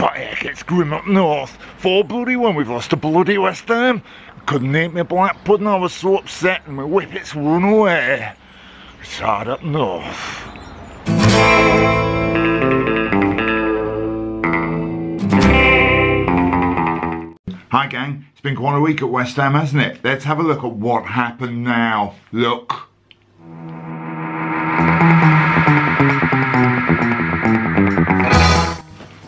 But heck, it's grim up north. 4 bloody when we've lost to bloody West Ham. Couldn't eat my black pudding, I was so upset, and my whippets run away. It's hard up north. Hi gang, it's been quite a week at West Ham, hasn't it? Let's have a look at what happened now. Look.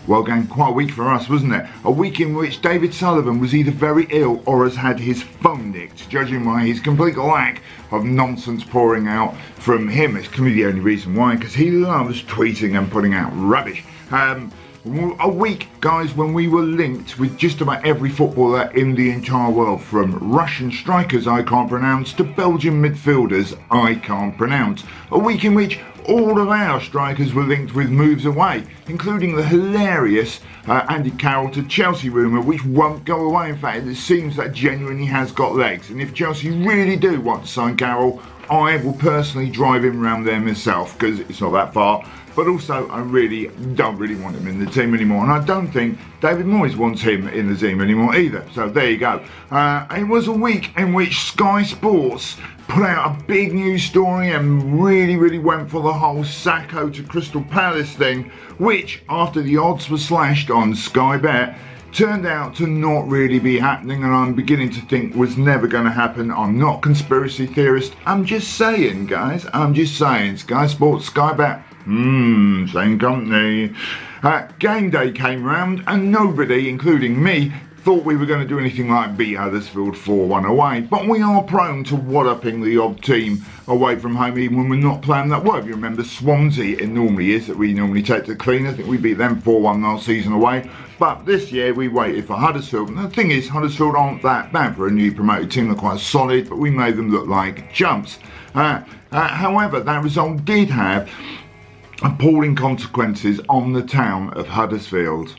Well gang, quite a week for us, wasn't it? A week in which David Sullivan was either very ill or has had his phone nicked, judging by his complete lack of nonsense pouring out from him. It's clearly the only reason why, because he loves tweeting and putting out rubbish. A week, guys, when we were linked with just about every footballer in the entire world, from Russian strikers I can't pronounce to Belgian midfielders I can't pronounce. A week in which all of our strikers were linked with moves away, including the hilarious Andy Carroll to Chelsea rumour, which won't go away. In fact, it seems that genuinely has got legs, and if Chelsea really do want to sign Carroll, I will personally drive him around there myself, because it's not that far. But also, I don't really want him in the team anymore, and I don't think David Moyes wants him in the team anymore either. So there you go. It was a week in which Sky Sports put out a big news story and really went for the whole Sacco to Crystal Palace thing, which, after the odds were slashed on Sky Bet, turned out to not really be happening, and I'm beginning to think was never going to happen. I'm not a conspiracy theorist. I'm just saying, guys. I'm just saying. Sky Sports, Sky Bet. Same company. Game day came round and nobody, including me, thought we were going to do anything like beat Huddersfield 4-1 away, but we are prone to walloping the odd team away from home even when we're not playing that well. If you remember Swansea, it normally is that we normally take the clean. I think we beat them 4-1 last season away, but this year we waited for Huddersfield. And the thing is, Huddersfield aren't that bad for a new promoted team. They're quite solid, but we made them look like chumps. However, that result did have appalling consequences on the town of Huddersfield.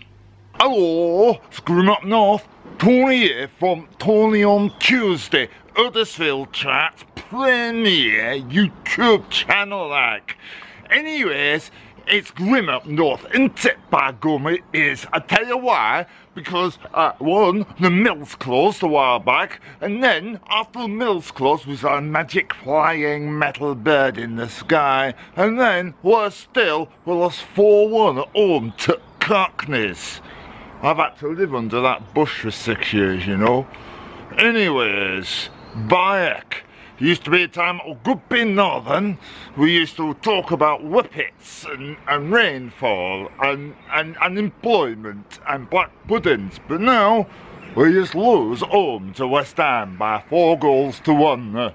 Hello, Scream Up North, Tony here from Tony on Tuesday, Huddersfield Chat Premier YouTube channel like. Anyways, it's Grim Up North, isn't it, by gum it is. I tell you why, because one, the mill's closed a while back, and then after the mill's closed was a magic flying metal bird in the sky, and then, worse still, we lost 4-1 at home to Cockneys. I've had to live under that bush for 6 years, you know. Anyways, Bayek. Used to be a time at Goodby Northern, we used to talk about whippets and rainfall and employment and black puddings, but now we just lose home to West Ham by 4-1.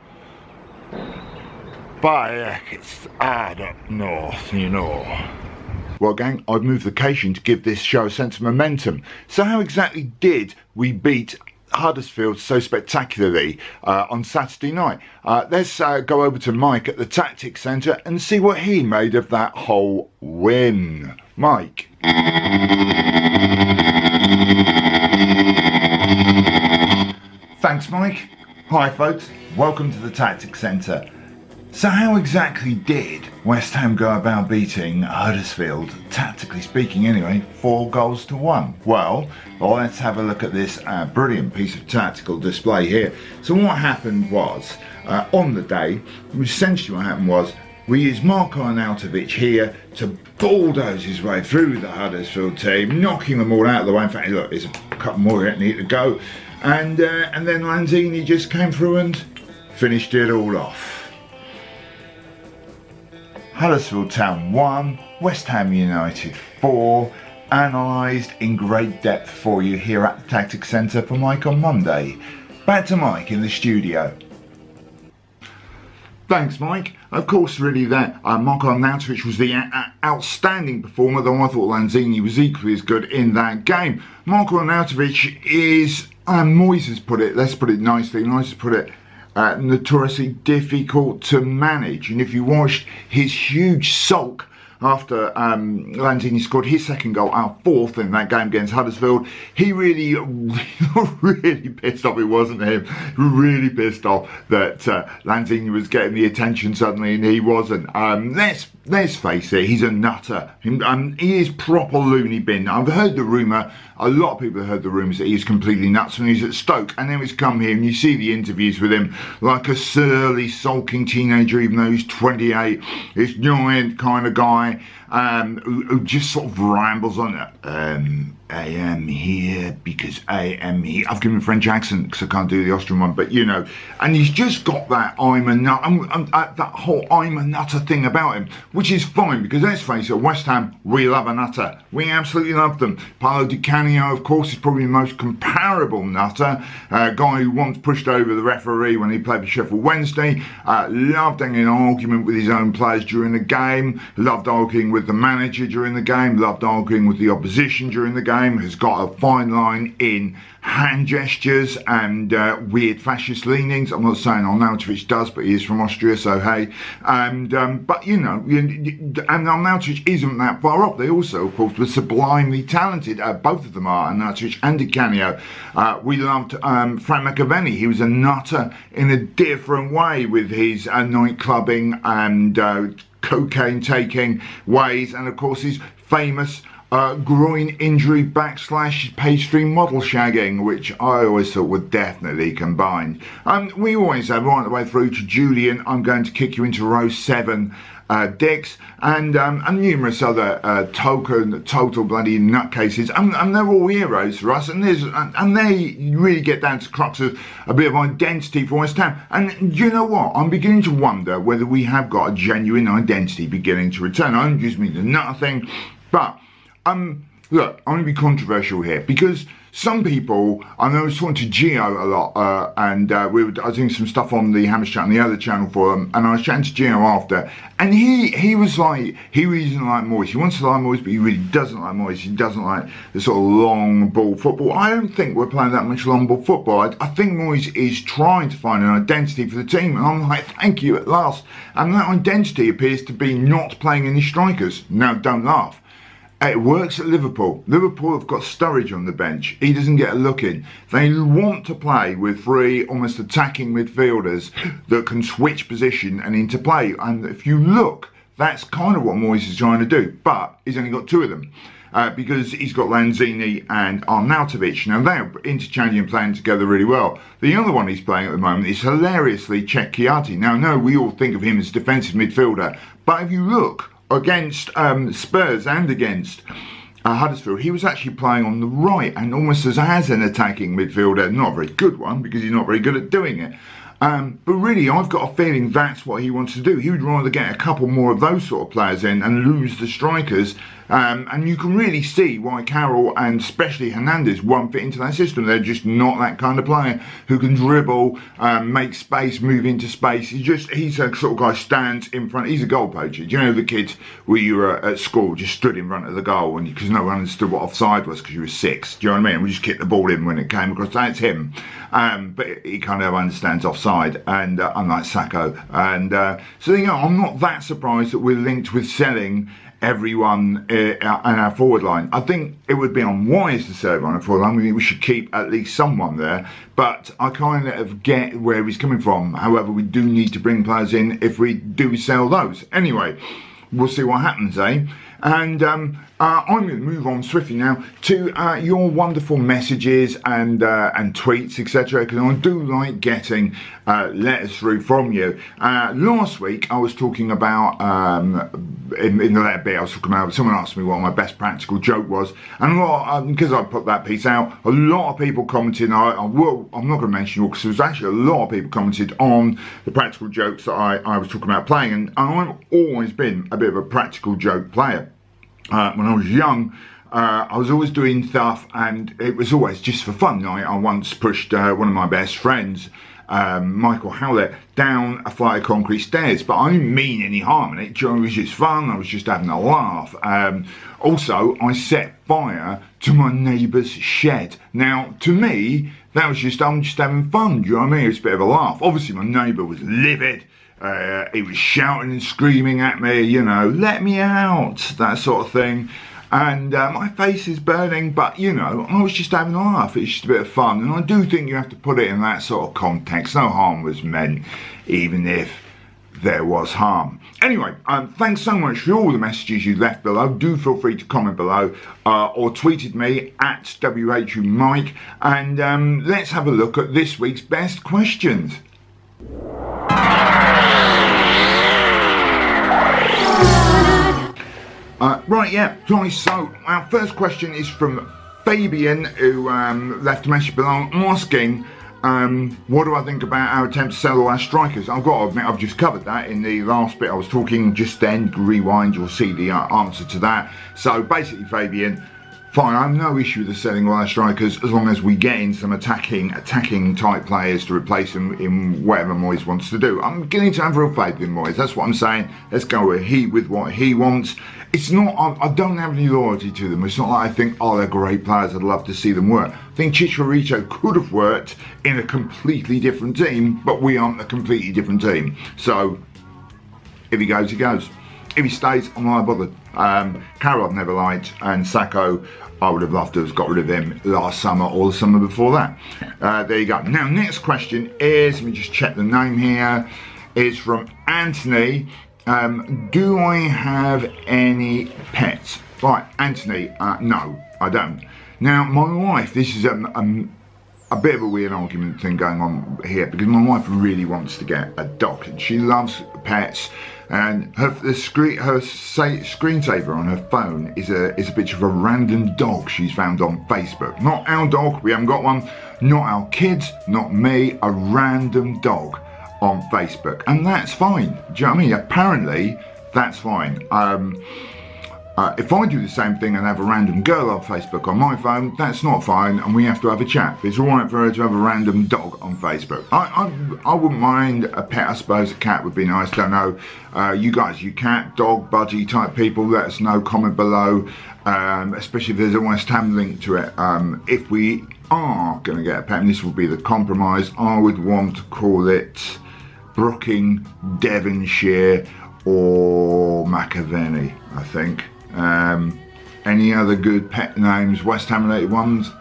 Bayek, it's hard up north, you know. Well gang, I've moved location to give this show a sense of momentum. So how exactly did we beat Huddersfield so spectacularly on Saturday night? Let's go over to Mike at the Tactics Centre and see what he made of that whole win. Mike. Thanks Mike. Hi folks, welcome to the Tactics Centre. So how exactly did West Ham go about beating Huddersfield, tactically speaking anyway, 4-1? Well, let's have a look at this brilliant piece of tactical display here. So what happened was, on the day, essentially what happened was, we used Marko Arnautovic here to bulldoze his way through the Huddersfield team, knocking them all out of the way. In fact, look, there's a couple more that need to go. And then Lanzini just came through and finished it all off. Huddersfield Town 1, West Ham United 4, analysed in great depth for you here at the Tactics Centre for Mike on Monday. Back to Mike in the studio. Thanks Mike. Of course really that Marko Arnautovic was the outstanding performer, though I thought Lanzini was equally as good in that game. Marko Arnautovic is, Moyes has put it, let's put it nicely, Moyes has put it, notoriously difficult to manage, and if you watched his huge sulk after Lanzini scored his second goal, our fourth in that game against Huddersfield, he really pissed off. It wasn't him. Really pissed off that Lanzini was getting the attention suddenly and he wasn't. let's face it, he's a nutter. He is proper loony bin. I've heard the rumour, a lot of people have heard the rumours that he's completely nuts when he's at Stoke, and then he's come here and you see the interviews with him like a surly, sulking teenager, even though he's 28, this giant kind of guy who just sort of rambles on it. I am here because I am here. I've given a French accent because I can't do the Austrian one, but you know, and he's just got that I'm a nut, that whole I'm a nutter thing about him, which is fine because let's face it, West Ham, we love a nutter. We absolutely love them. Paolo Di Canio, of course, is probably the most comparable nutter, guy who once pushed over the referee when he played for Sheffield Wednesday, loved having an argument with his own players during the game, loved arguing with the manager during the game, loved arguing with the opposition during the game, has got a fine line in hand gestures and weird fascist leanings. I'm not saying Arnautovic does, but he is from Austria, so hey. But you know, and Arnautovic isn't that far off. They also, of course, were sublimely talented. Both of them are, Arnautovic and Di Canio. We loved Frank McAvenny. He was a nutter in a different way with his nightclubbing and cocaine taking ways, and of course his famous groin injury / pastry model shagging, which I always thought were definitely combined. We always have right the way through to Julian, I'm going to kick you into row 7, dicks, and numerous other total bloody nutcases, and they're all heroes for us, and they really get down to the crux of a bit of identity for West Ham. And you know what? I'm beginning to wonder whether we have got a genuine identity beginning to return. I don't just mean the nutter thing, but look, I'm going to be controversial here because some people, I know I was talking to Gio a lot, and I was doing some stuff on the Hammers Chat and the other channel for them, and I was chatting to Gio after, and he was like, he really doesn't like Moyes. He wants to like Moyes, but he really doesn't like Moyes. He doesn't like the sort of long ball football. I don't think we're playing that much long ball football. I think Moyes is trying to find an identity for the team, and I'm like, thank you at last. And that identity appears to be not playing any strikers. Now, don't laugh. It works at Liverpool. Liverpool have got Sturridge on the bench. He doesn't get a look in. They want to play with 3 almost attacking midfielders that can switch position and into play. And if you look, that's kind of what Moyes is trying to do. But he's only got 2 of them. Because he's got Lanzini and Arnautovic. Now they're interchanging and playing together really well. The other one he's playing at the moment is hilariously Cecchiati. Now, no, we all think of him as defensive midfielder. But if you look, against Spurs and against Huddersfield, he was actually playing on the right and almost as an attacking midfielder. Not a very good one because he's not very good at doing it. But really, I've got a feeling that's what he wants to do. He would rather get a couple more of those sort of players in and lose the strikers. And you can really see why Carroll and especially Hernandez won't fit into that system. They're just not that kind of player who can dribble, make space, move into space. He's a sort of guy who stands in front. He's a goal poacher. Do you know the kids where you were at school just stood in front of the goal and because no one understood what offside was because you were 6. Do you know what I mean? We just kicked the ball in when it came across. That's him. But he kind of understands offside, and unlike Sacco. And so you know, I'm not that surprised that we're linked with selling everyone in our forward line. I think it would be unwise to sell everyone in our forward line. I mean, we should keep at least someone there, but I kind of get where he's coming from. However, we do need to bring players in if we do sell those. Anyway, we'll see what happens, eh? And I'm going to move on swiftly now to your wonderful messages and tweets, etc. Because I do like getting letters through from you. Last week I was talking about in the letter bit I was talking about. Someone asked me what my best practical joke was, and because I put that piece out, a lot of people commented. I'm not going to mention you because there was actually a lot of people commented on the practical jokes that I was talking about playing, and I've always been a bit of a practical joke player. When I was young, I was always doing stuff and it was always just for fun. I once pushed one of my best friends, Michael Howlett, down a flight of concrete stairs, but I didn't mean any harm in it. It was just fun. I was just having a laugh. Also, I set fire to my neighbour's shed. Now, to me, that was I'm just having fun. Do you know what I mean? It was a bit of a laugh. Obviously, my neighbour was livid. He was shouting and screaming at me, you know, let me out, that sort of thing. And my face is burning, but, you know, I was just having a laugh. It's just a bit of fun. And I do think you have to put it in that sort of context. No harm was meant, even if there was harm. Anyway, thanks so much for all the messages you left below. Do feel free to comment below or tweeted me at WHUMike, and let's have a look at this week's best questions. Right, yeah, so our first question is from Fabian, who left a message below asking, what do I think about our attempt to sell all our strikers? I've got to admit, I've just covered that in the last bit I was talking just then. Rewind, you'll see the answer to that. So basically, Fabian, fine, I have no issue with selling all our strikers as long as we get in some attacking type players to replace them in whatever Moyes wants to do. I'm beginning to have real faith in Moyes, that's what I'm saying. Let's go with what he wants. It's not, I don't have any loyalty to them. It's not like I think, oh, they're great players, I'd love to see them work. I think Chicharito could have worked in a completely different team, but we aren't a completely different team. So, if he goes, he goes. If he stays, I'm not bothered. Carroll I've never liked, and Sacco, I would have loved to have got rid of him last summer or the summer before that. There you go. Now, next question is, let me just check the name here, is from Anthony. Do I have any pets? Right, Anthony, no, I don't. Now, my wife, this is a bit of a weird argument thing going on here, because my wife really wants to get a dog, and she loves pets, and her screensaver on her phone is a picture of a random dog she's found on Facebook. Not our dog, we haven't got one, not our kids, not me, a random dog on Facebook, and that's fine. Do you know what I mean? Apparently, that's fine. If I do the same thing and have a random girl on Facebook on my phone, that's not fine, and we have to have a chat. It's all right for her to have a random dog on Facebook. I wouldn't mind a pet. I suppose a cat would be nice. Don't know. You guys, you cat, dog, budgie type people, let us know. Comment below, especially if there's a West Ham link to it. If we are going to get a pet, and this will be the compromise, I would want to call it Brooking, Devonshire, or McAvenny, I think. Any other good pet names, West Ham related ones?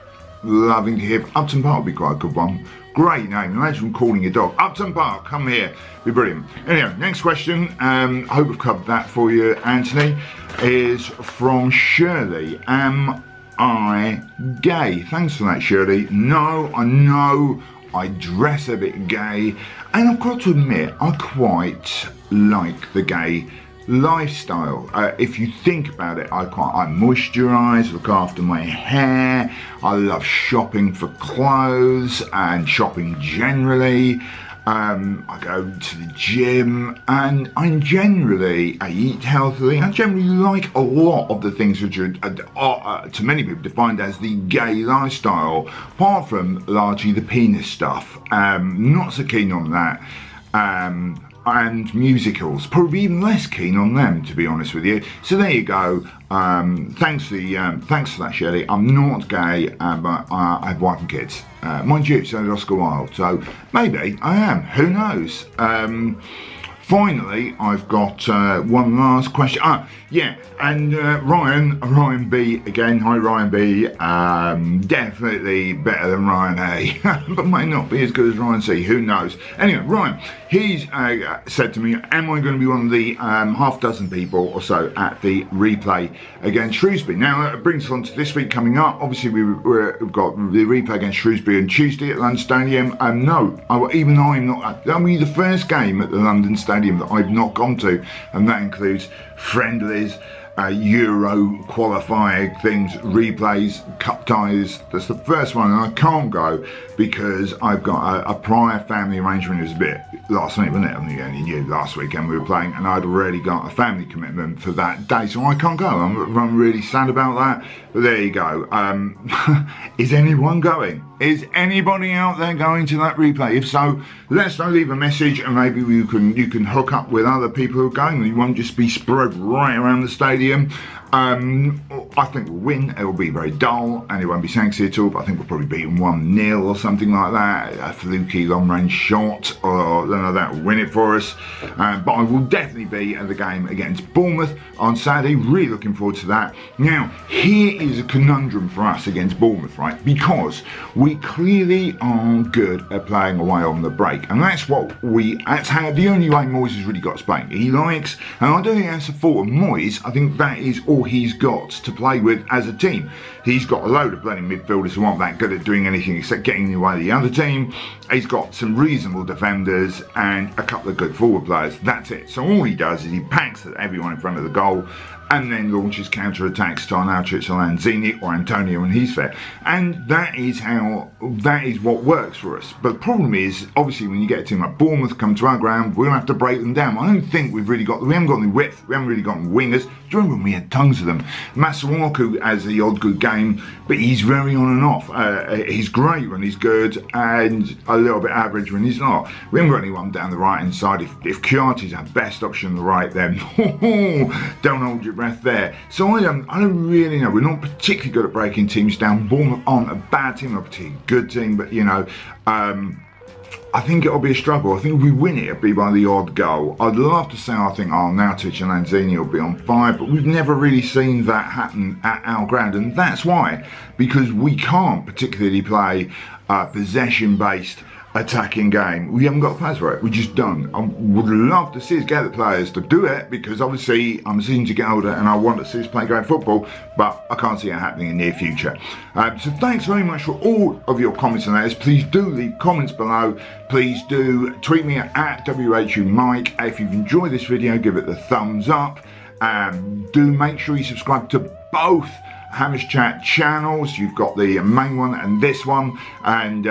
Loving to hear. Upton Park would be quite a good one. Great name. Imagine calling your dog Upton Park. Come here. Be brilliant. Anyway, next question. I hope I've covered that for you, Anthony. Is from Shirley. Am I gay? Thanks for that, Shirley. No, I know I dress a bit gay, and I've got to admit, I quite like the gay lifestyle. If you think about it, I moisturise, look after my hair, I love shopping for clothes and shopping generally. I go to the gym, and I eat healthily. I generally like a lot of the things which are to many people defined as the gay lifestyle, apart from largely the penis stuff. Not so keen on that. And musicals, probably even less keen on them, to be honest with you. So there you go. Thanks for that, Shirley. I'm not gay, but I have wife and kids. Mind you, so did Oscar Wilde. So maybe I am. Who knows? Finally, I've got one last question. Yeah, and Ryan B again. Hi, Ryan B. Definitely better than Ryan A, but may not be as good as Ryan C. Who knows? Anyway, Ryan, he's said to me, "Am I going to be one of the half dozen people or so at the replay against Shrewsbury?" Now, that brings us on to this week coming up. Obviously, we've got the replay against Shrewsbury on Tuesday at London Stadium. No, I'm not. That'll be the first game at the London Stadium that I've not gone to, and that includes friendlies, Euro qualifying things, replays, cup ties. That's the first one, and I can't go because I've got a prior family arrangement. It was a bit last minute, wasn't it? I mean, you only knew last weekend we were playing, and I'd already got a family commitment for that day, so I can't go. I'm really sad about that, but there you go. Is anyone going? Is anybody out there going to that replay? If so, let us know, leave a message, and maybe you can hook up with other people who are going. You won't just be spread right around the stadium. I think we'll win. It will be very dull and it won't be sexy at all, but I think we'll probably beat them 1-0 or something like that. A fluky long range shot or none of that will win it for us. But I will definitely be at the game against Bournemouth on Saturday. Really looking forward to that. Now, here is a conundrum for us against Bournemouth, right? Because we clearly are good at playing away on the break. And that's how the only way Moyes has really got us playing. He likes, and I don't think that's the fault of Moyes, I think that is all he's got to play with as a team. He's got a load of bloody midfielders who aren't that good at doing anything except getting in the way of the other team. He's got some reasonable defenders and a couple of good forward players. That's it. So all he does is he packs everyone in front of the goal and then launches counter-attacks to Arnautovic or Lanzini or Antonio when he's fair. And that is what works for us. But the problem is, obviously, when you get a team like Bournemouth come to our ground, we're going to have to break them down. I don't think we haven't got any width, we haven't really got any wingers. Do you remember when we had tons of them? Marko has the odd good game, but he's very on and off. He's great when he's good and a little bit average when he's not. We haven't got anyone down the right-hand side. If Chiarti's our best option on the right, then don't hold your breath there. So I don't really know. We're not particularly good at breaking teams down. Bournemouth aren't a bad team, not a particularly good team, but you know, I think it'll be a struggle. I think if we win it, it'll be by the odd goal. I'd love to say I think Arnautovic and Lanzini will be on fire, but we've never really seen that happen at our ground, and that's why, because we can't particularly play possession-based attacking game. We haven't got the players for it. We just don't. I would love to see us get the players to do it, because obviously I'm seeing to get older and I want to see us play great football, but I can't see it happening in the near future. So thanks very much for all of your comments on that. Please do leave comments below. Please do tweet me at WHUMike. If you've enjoyed this video, give it the thumbs up. Do make sure you subscribe to both Hammers Chat channels. You've got the main one and this one, and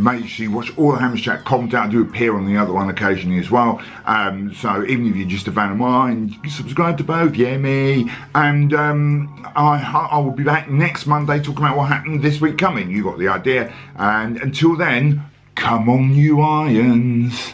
make sure you watch all the Hammers Chat content. I do appear on the other one occasionally as well, so even if you're just a fan of mine, subscribe to both. Yeah, me. And I will be back next Monday talking about what happened this week coming. You got the idea, and until then, come on you Irons.